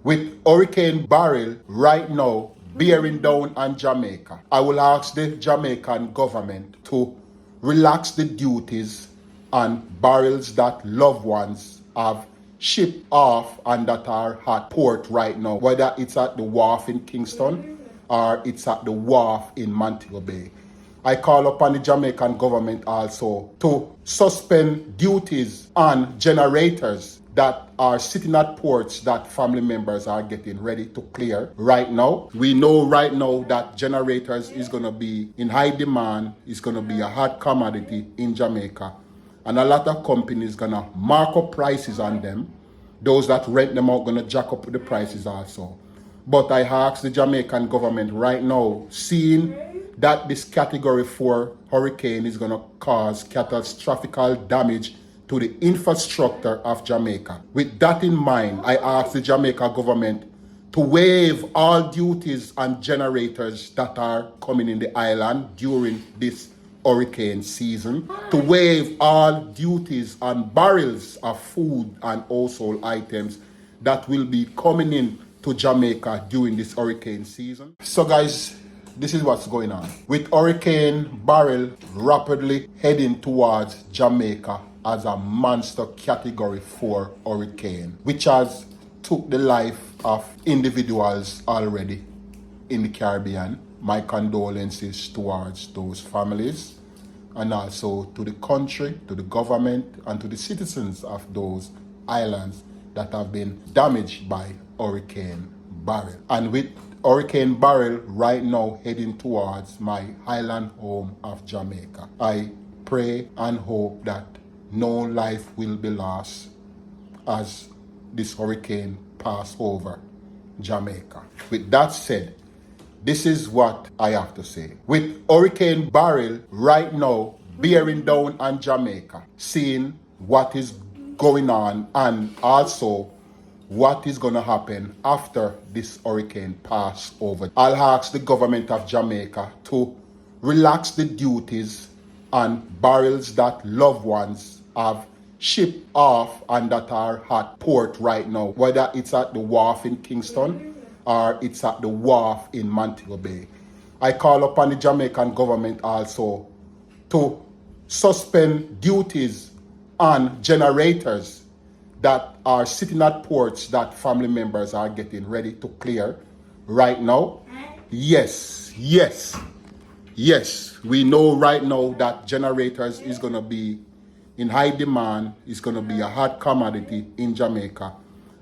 With Hurricane BERYL right now bearing down on Jamaica, I will ask the Jamaican government to relax the duties on barrels that loved ones have shipped off and that are at port right now, whether it's at the wharf in Kingston or it's at the wharf in Montego Bay. I call upon the Jamaican government also to suspend duties on generators that are sitting at ports that family members are getting ready to clear right now. We know right now that generators is going to be in high demand, is going to be a hot commodity in Jamaica. And a lot of companies going to mark up prices on them. Those that rent them out going to jack up the prices also. But I ask the Jamaican government right now, seeing that this category 4 hurricane is going to cause catastrophic damage to the infrastructure of Jamaica. With that in mind, I ask the Jamaica government to waive all duties on generators that are coming in the island during this hurricane season, to waive all duties on barrels of food and household items that will be coming in to Jamaica during this hurricane season. So guys, this is what's going on. With Hurricane BERYL rapidly heading towards Jamaica as a monster category 4 hurricane, which has took the life of individuals already in the Caribbean. My condolences towards those families, and also to the country, to the government, and to the citizens of those islands that have been damaged by Hurricane BERYL. And with Hurricane BERYL right now heading towards my island home of Jamaica, I pray and hope that no life will be lost as this hurricane pass over Jamaica. With that said, this is what I have to say. With Hurricane BERYL right now bearing down on Jamaica, seeing what is going on and also what is going to happen after this hurricane pass over, I'll ask the government of Jamaica to relax the duties on barrels that loved ones have shipped off and that are at port right now, whether it's at the wharf in Kingston or it's at the wharf in Montego Bay. I call upon the Jamaican government also to suspend duties on generators that are sitting at ports that family members are getting ready to clear right now. Yes, we know right now that generators is going to be in high demand, is going to be a hot commodity in Jamaica.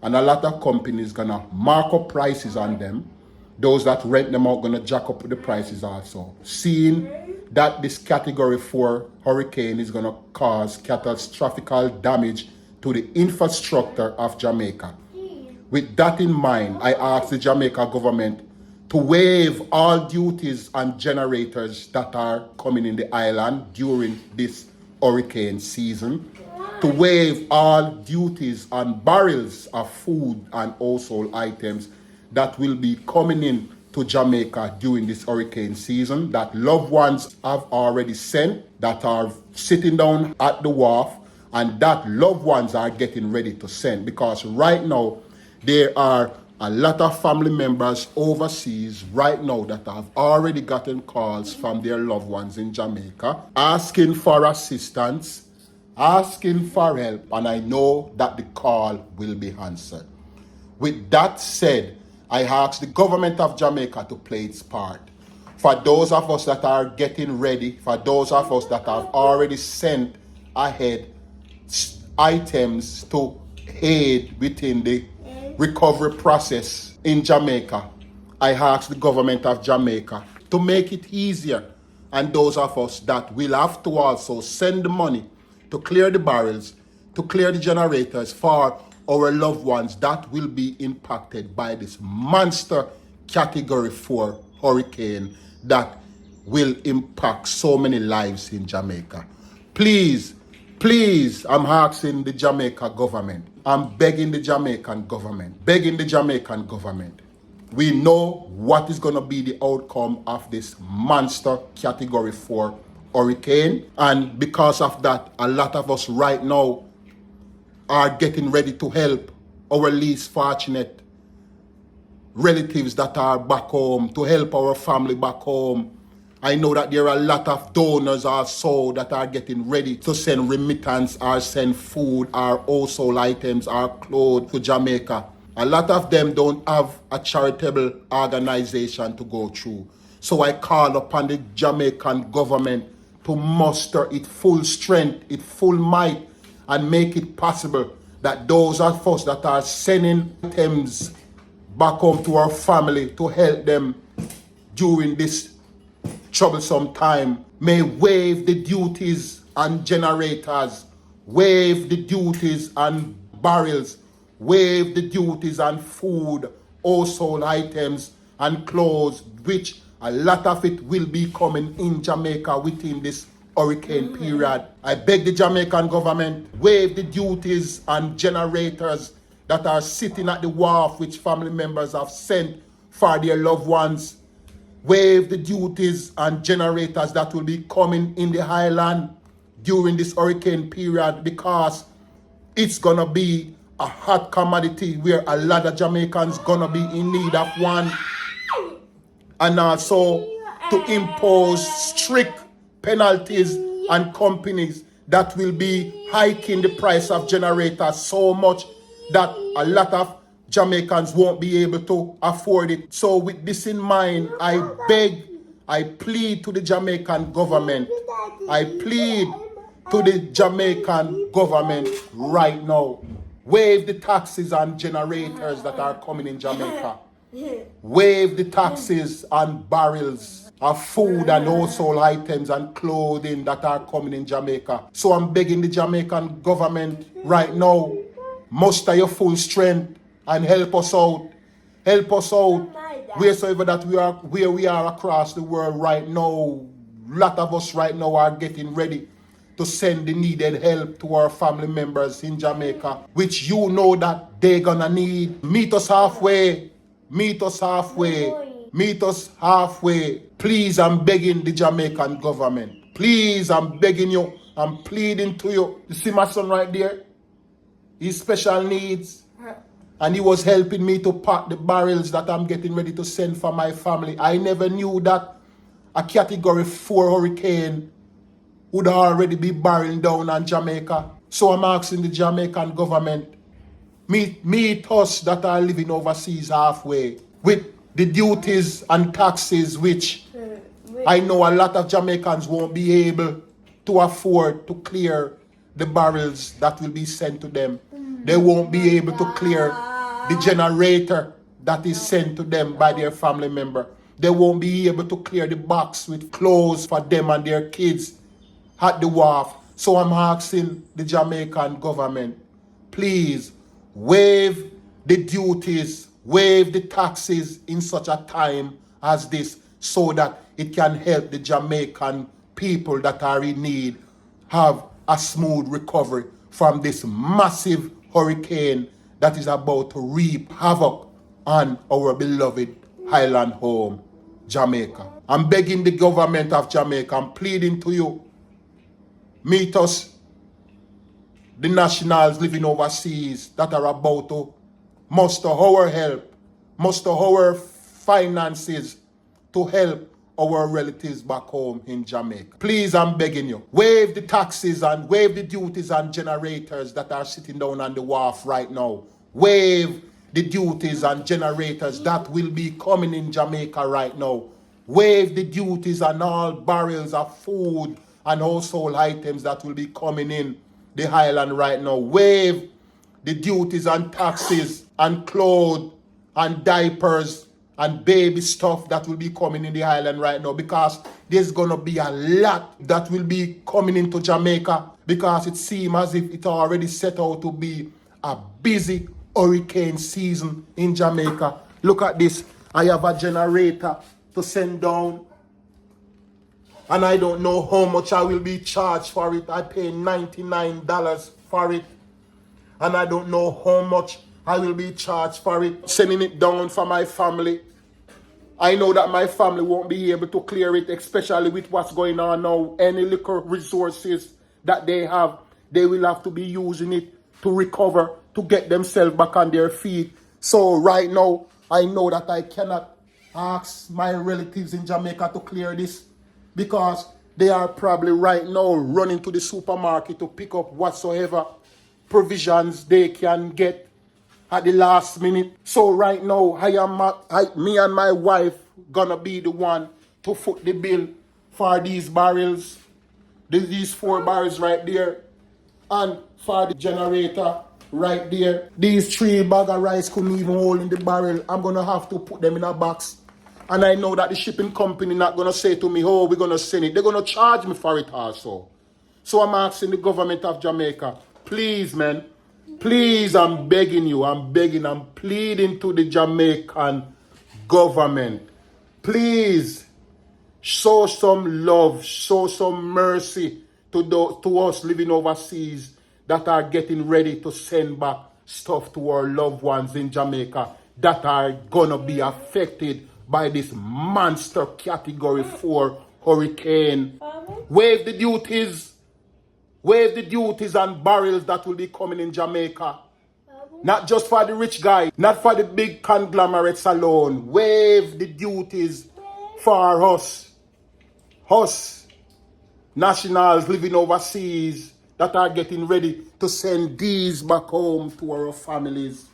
And a lot of companies going to mark up prices on them. Those that rent them out going to jack up the prices also. Seeing that this category 4 hurricane is going to cause catastrophic damage to the infrastructure of Jamaica. With that in mind, I ask the Jamaica government to waive all duties on generators that are coming in the island during this hurricane season, to waive all duties on barrels of food and household items that will be coming in to Jamaica during this hurricane season, that loved ones have already sent, that are sitting down at the wharf, and that loved ones are getting ready to send. Because right now, there are a lot of family members overseas right now that have already gotten calls from their loved ones in Jamaica, asking for assistance, asking for help, and I know that the call will be answered. With that said, I ask the government of Jamaica to play its part. For those of us that are getting ready, for those of us that have already sent ahead items to aid within the recovery process in Jamaica, I ask the government of Jamaica to make it easier, and those of us that will have to also send the money to clear the barrels, to clear the generators for our loved ones that will be impacted by this monster category 4 hurricane that will impact so many lives in Jamaica. Please, I'm asking the Jamaica government, I'm begging the Jamaican government, we know what is going to be the outcome of this monster category 4 hurricane, and because of that, a lot of us right now are getting ready to help our least fortunate relatives that are back home, to help our family back home. I know that there are a lot of donors also that are getting ready to send remittance or send food or household items or clothes to Jamaica. A lot of them don't have a charitable organization to go through. So I call upon the Jamaican government to muster its full strength, its full might, and make it possible that those of us that are sending items back home to our family to help them during this troublesome time may waive the duties on generators, waive the duties on barrels, waive the duties on food, household items, and clothes, which a lot of it will be coming in Jamaica within this hurricane period. I beg the Jamaican government, waive the duties on generators that are sitting at the wharf, which family members have sent for their loved ones. Waive the duties on generators that will be coming in the highland during this hurricane period, because it's gonna be a hot commodity where a lot of Jamaicans gonna be in need of one. And also to impose strict penalties on companies that will be hiking the price of generators so much that a lot of Jamaicans won't be able to afford it. So with this in mind, I plead to the Jamaican government. I plead to the Jamaican government right now. Waive the taxes on generators that are coming in Jamaica. Waive the taxes on barrels of food and household items and clothing that are coming in Jamaica. So I'm begging the Jamaican government right now, muster your full strength and help us out. Help us out wheresoever that where we are across the world right now. A lot of us right now are getting ready to send the needed help to our family members in Jamaica, which you know that they're gonna need. Meet us halfway. Meet us halfway. Meet us halfway. Please, I'm begging the Jamaican government. Please, I'm begging you. I'm pleading to you. You see my son right there? He's special needs. And he was helping me to pack the barrels that I'm getting ready to send for my family. I never knew that a Category 4 hurricane would already be barreling down on Jamaica. So I'm asking the Jamaican government, meet us that are living overseas halfway with the duties and taxes which I know a lot of Jamaicans won't be able to afford to clear the barrels that will be sent to them. They won't be able to clear the generator that is sent to them by their family member. They won't be able to clear the box with clothes for them and their kids at the wharf. So I'm asking the Jamaican government, please waive the duties, waive the taxes in such a time as this, so that it can help the Jamaican people that are in need have a smooth recovery from this massive hurricane that is about to reap havoc on our beloved highland home, Jamaica. I'm begging the government of Jamaica, I'm pleading to you, meet us, the nationals living overseas that are about to muster our help, muster our finances to help our relatives back home in Jamaica. Please, I'm begging you, waive the taxes and waive the duties on generators that are sitting down on the wharf right now. Waive the duties on generators that will be coming in Jamaica right now. Waive the duties on all barrels of food and household items that will be coming in the highland right now. Waive the duties and taxes and clothes and diapers and baby stuff that will be coming in the island right now, because there's gonna be a lot that will be coming into Jamaica, because it seems as if it already set out to be a busy hurricane season in Jamaica. Look at this. I have a generator to send down, and I don't know how much I will be charged for it. I pay $99 for it, and I don't know how much I will be charged for it, sending it down for my family. I know that my family won't be able to clear it, especially with what's going on now. Any little resources that they have, they will have to be using it to recover, to get themselves back on their feet. So right now, I know that I cannot ask my relatives in Jamaica to clear this because they are probably right now running to the supermarket to pick up whatsoever provisions they can get at the last minute. So right now, me and my wife gonna be the one to foot the bill for these barrels, these 4 barrels right there, and for the generator right there. These 3 bags of rice couldn't even hold in the barrel. I'm gonna have to put them in a box. And I know that the shipping company not gonna say to me, oh, we're gonna send it. They're gonna charge me for it also. So I'm asking the government of Jamaica, please, man, please, I'm begging you, I'm pleading to the Jamaican government. Please, show some love, show some mercy to us living overseas that are getting ready to send back stuff to our loved ones in Jamaica that are gonna be affected by this monster category 4 hurricane. Waive the duties and barrels that will be coming in Jamaica. Not just for the rich guy, not for the big conglomerates alone. Waive the duties for us nationals living overseas that are getting ready to send these back home to our families.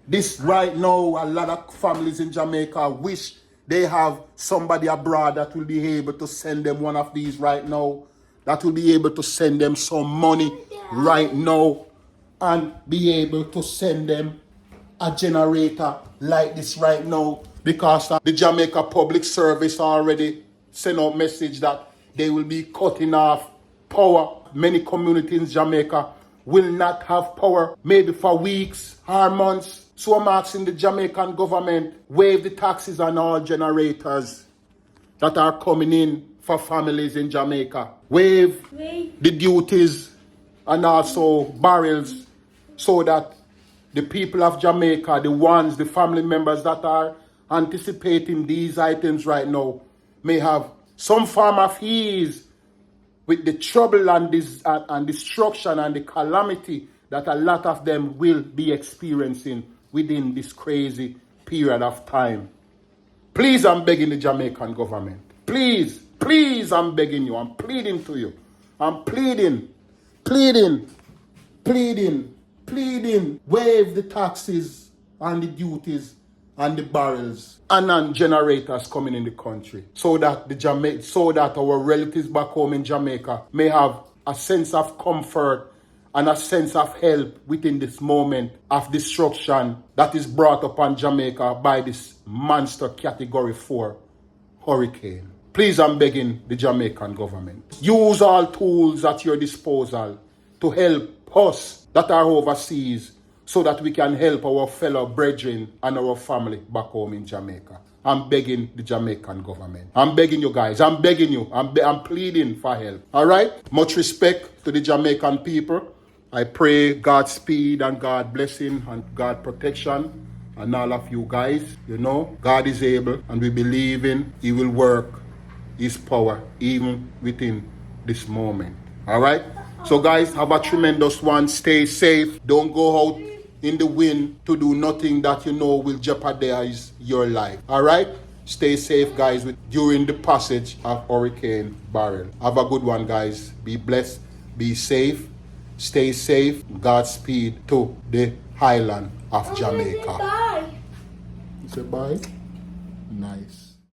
This right now, a lot of families in Jamaica wish they have somebody abroad that will be able to send them one of these right now, that will be able to send them some money right now and be able to send them a generator like this right now, because the Jamaica Public Service already sent out message that they will be cutting off power. Many communities in Jamaica will not have power maybe for weeks or months. So I'm asking the Jamaican government, waive the taxes on all generators that are coming in for families in Jamaica. Waive the duties and also barrels so that the people of Jamaica, the family members that are anticipating these items right now, may have some form of ease with the trouble and destruction and the calamity that a lot of them will be experiencing within this crazy period of time. Please, I'm begging the Jamaican government. Please, I'm begging you. I'm pleading to you. I'm pleading. Waive the taxes and the duties and the barrels and non-generators coming in the country, so that our relatives back home in Jamaica may have a sense of comfort and a sense of help within this moment of destruction that is brought upon Jamaica by this monster category 4 hurricane. Please, I'm begging the Jamaican government. Use all tools at your disposal to help us that are overseas so that we can help our fellow brethren and our family back home in Jamaica. I'm begging the Jamaican government. I'm begging you guys. I'm begging you. I'm pleading for help. All right? Much respect to the Jamaican people. I pray God's speed and God blessing and God protection and all of you guys. You know, God is able and we believe in He will work His power even within this moment. All right? So guys, have a tremendous one. Stay safe. Don't go out in the wind to do nothing that you know will jeopardize your life. All right? Stay safe, guys, during the passage of Hurricane Beryl. Have a good one, guys. Be blessed. Be safe. Stay safe. Godspeed to the highland of Jamaica. Bye. You say bye?